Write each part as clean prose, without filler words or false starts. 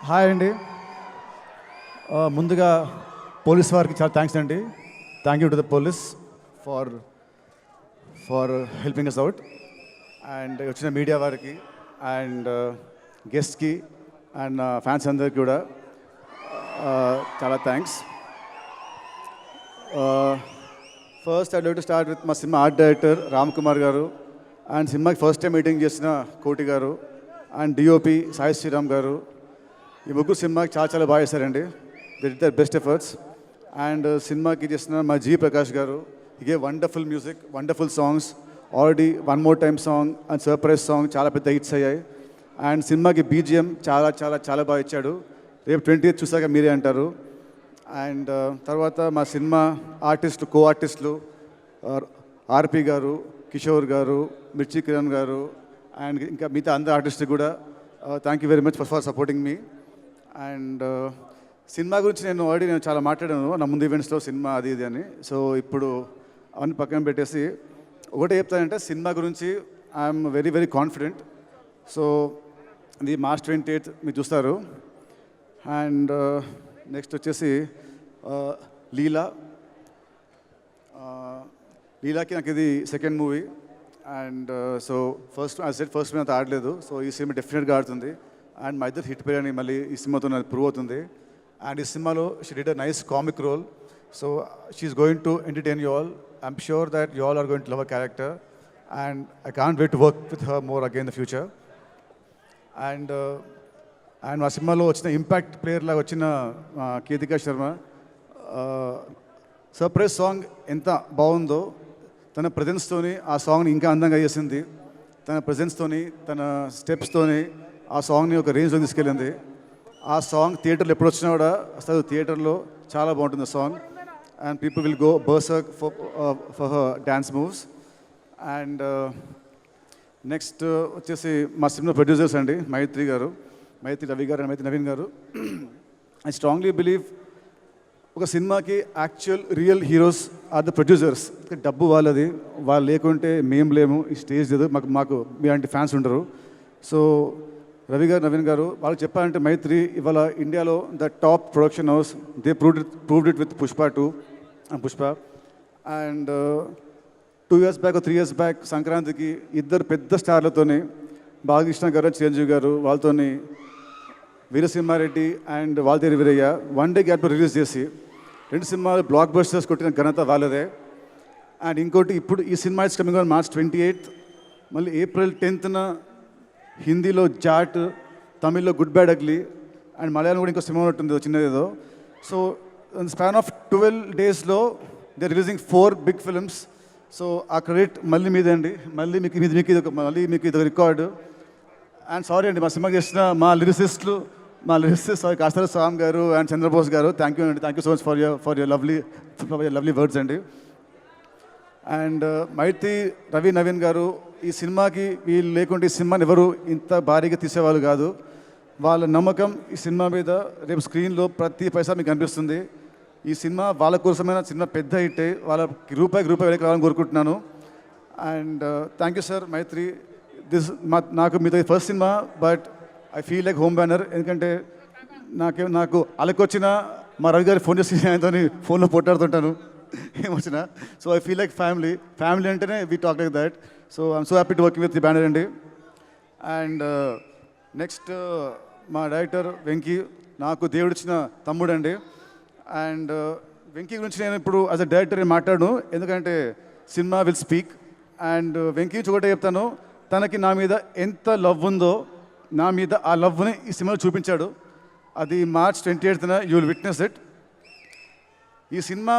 Hi అండి. ముందుగా police వారికి చాలా థ్యాంక్స్ అండి. Thank you to the police for for helping us out. And వచ్చిన మీడియా వారికి అండ్ గెస్ట్కి అండ్ ఫ్యాన్స్ అందరికి కూడా చాలా thanks. First I like to start with మా cinema art director Ram Kumar garu and సినిమాకి ఫస్ట్ టైం మీటింగ్ చేసిన కోటి గారు అండ్ డిఓపి సాయి శ్రీరామ్ గారు. ఈ ముగ్గురు సినిమాకి చాలా బాగా చేశారండి. They did there best efforts. And సినిమాకి చేసిన మా జీ ప్రకాష్ గారు, హి gave wonderful music, wonderful songs. Already one more time song and surprise song చాలా పెద్ద హిట్స్ అయ్యాయి. అండ్ సినిమాకి బీజిఎం చాలా బాగా ఇచ్చాడు. రేపు 20th చూసాక మీరే అంటారు. అండ్ తర్వాత మా సినిమా ఆర్టిస్టులు, కో ఆర్టిస్టులు ఆర్పి గారు, కిషోర్ గారు, మిర్చి కిరణ్ గారు అండ్ ఇంకా మిగతా అందరు ఆర్టిస్టులు కూడా thank you very much for supporting me. And cinema గురించి నేను చాలా మాట్లాడాను నా ముందు ఈవెంట్స్లో, సినిమా అది ఇది అని. సో ఇప్పుడు అవన్నీ పక్కన పెట్టేసి ఒకటే చెప్తానంటే, సినిమా గురించి ఐఎమ్ వెరీ కాన్ఫిడెంట్. సో ఇది March 28th మీరు చూస్తారు. అండ్ నెక్స్ట్ వచ్చేసి లీలాకి నాకు ఇది second movie. And so first movie అంత ఆడలేదు. సో ఈ సినిమా డెఫినెట్గా ఆడుతుంది. అండ్ మా ఇద్దరు హిట్ పేరు అని మళ్ళీ ఈ సినిమాతో నాకు ప్రూవ్ అవుతుంది. అండ్ ఈ సినిమాలో she did a nice comic role. So she's going to entertain you all. I'm sure that you all are going to love a character. And I can't wait to work with her more again in the future. And మా సినిమాలో వచ్చిన impact player లాగా వచ్చిన Ketika Sharma, surprise song ఎంత బాగుందో, తన ప్రజెన్స్తోని ఆ సాంగ్ని ఇంకా అందంగా చేసింది. తన ప్రజెన్స్తోని, తన స్టెప్స్తోని ఆ సాంగ్ని ఒక రేంజ్లో తీసుకెళ్ళింది. ఆ సాంగ్ థియేటర్లో ఎప్పుడు వచ్చినా కూడా అసలు థియేటర్లో చాలా బాగుంటుంది song. And people will go berserk for her dance moves. And next వచ్చేసి మా సినిమా ప్రొడ్యూసర్స్ అండి, మైత్రి గారు, మైత్రి రవి గారు అండ్ మైత్రి నవీన్ గారు. ఐ స్ట్రాంగ్లీ బిలీవ్ ఒక సినిమాకి actual real heroes are the producers. డబ్బు వాళ్ళది, వాళ్ళు లేకుంటే మేము లేము, ఈ స్టేజ్ లేదు, మాకు మీలాంటి ఫ్యాన్స్ ఉండరు. సో రవి గారు, నవీన్ గారు వాళ్ళు చెప్పాలంటే, మైత్రి ఇవాళ ఇండియాలో the top production house. They proved it with Pushpa 2 and Pushpa. And 2 years back 3 years back సంక్రాంతికి ఇద్దరు పెద్ద స్టార్లతోని, బాలకృష్ణ గారు, చిరంజీవి గారు, వాళ్ళతోని Veera Simha Reddy and Waltair Veerayya one day గ్యాప్లో రిలీజ్ చేసి 2 సినిమాలు బ్లాక్ బస్టర్స్ కొట్టిన ఘనత వాళ్ళదే. అండ్ ఇంకోటి ఇప్పుడు ఈ cinema is coming on March 28th. మళ్ళీ April 10th హిందీలో జాట్, తమిళ్లో good bad ugly and Malayalam కూడా ఇంకో సినిమా ఉంటుంది చిన్నదేదో. సో ఇన్ స్పాన్ ఆఫ్ 12 daysలో they releasing 4 big films. So ఆ క్రెడిట్ మళ్ళీ మీదే అండి. మళ్ళీ మీకు ఇది ఒక రికార్డు. అండ్ సారీ అండి, మా సినిమా చేసిన మా లిరిసిస్ట్ సారీ కాస్తర స్వామి గారు అండ్ చంద్రబోస్ గారు, థ్యాంక్ యూ అండి. Thank you so much for your lovely words అండి. అండ్ మైత్రి రవి నవీన్ గారు, ఈ సినిమాకి వీళ్ళు లేకుంటే ఈ సినిమాని ఎవరు ఇంత భారీగా తీసేవాళ్ళు కాదు. వాళ్ళ నమ్మకం ఈ సినిమా మీద రేపు స్క్రీన్లో ప్రతి పైసా మీకు కనిపిస్తుంది. ఈ సినిమా వాళ్ళ కోసమైన సినిమా పెద్ద హిట్, వాళ్ళకి రూపాయికి వెళ్ళి రావాలని కోరుకుంటున్నాను. అండ్ థ్యాంక్ యూ సార్ మైత్రి. నాకు మీతో first cinema, but I feel like home banner. ఎందుకంటే నాకు అలకొచ్చిన మా రవి గారి ఫోన్ చేసి ఆయనతో ఫోన్లో పోట్లాడుతుంటాను ఏమొచ్చినా. So I feel like family అంటేనే we talk like that. So I'm so happy to working with the banner అండి. అండ్ నెక్స్ట్ మా డైరెక్టర్ వెంకీ, నాకు దేవుడిచ్చిన తమ్ముడు అండి. అండ్ వెంకీ గురించి నేను ఇప్పుడు యాజ్ అ డైరెక్టర్ మాట్లాడను, ఎందుకంటే cinema will speak. And Venky ఒకటే చెప్తాను, తనకి నా మీద ఎంత లవ్ ఉందో, నా మీద ఆ లవ్ని ఈ సినిమాలో చూపించాడు. అది March 28th you will witness it. ఈ సినిమా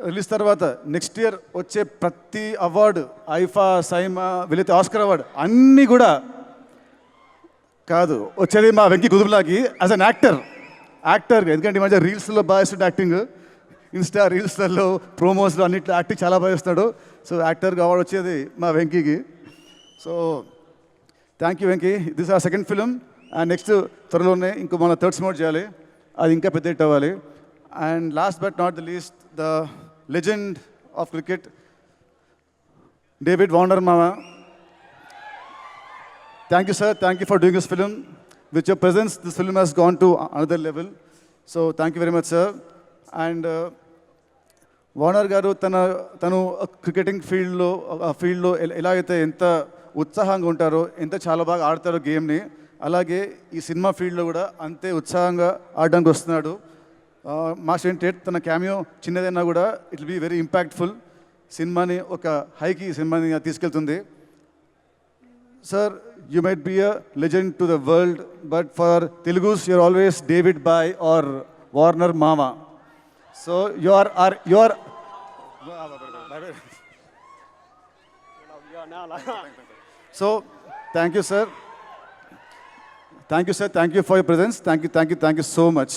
రిలీజ్ తర్వాత నెక్స్ట్ ఇయర్ వచ్చే ప్రతి అవార్డు, ఐఫా, సైమా, వీలైతే ఆస్కర్ అవార్డు అన్నీ కూడా కాదు, వచ్చేది మా వెంకీ కుదుపులాకి యాజ్ అన్ యాక్టర్. ఎందుకంటే ఈ మధ్య రీల్స్లో బాగా ఇస్తాడు యాక్టింగ్, ఇన్స్టా రీల్స్లలో, ప్రోమోస్లో అన్నిట్లో యాక్టింగ్ చాలా బాగా ఇస్తాడు. సో యాక్టర్గా అవార్డు వచ్చేది మా వెంకీకి. So thank you Venky. This are second film. And next త్వరలోనే ఇంకో మన థర్డ్ సినిమా చేయాలి, అది ఇంకా పెద్ద హిట్ అవ్వాలి. And last but not the least, the legend of cricket David Warner మామ. Thank you sir, thank you for doing this film. with your presence, this film has gone to another level. So thank you very much, sir. And Warner గారు తను cricketing ఫీల్డ్లో ఎలా అయితే ఎంత ఉత్సాహంగా ఉంటారో, ఎంత చాలా బాగా ఆడతారో గేమ్ని, అలాగే ఈ సినిమా ఫీల్డ్లో కూడా అంతే ఉత్సాహంగా ఆడడానికి వస్తున్నాడు. మాస్టర్ టేట్ తన క్యామియో చిన్నదైనా కూడా it will be very impactful. సినిమాని ఒక హైకి సినిమాని తీసుకెళ్తుంది. Sir, you might be a legend to the world, but for Telugus you're always David bhai or Warner mama. So you are So thank you, sir. Thank you, sir. Thank you for your presence. Thank you so much.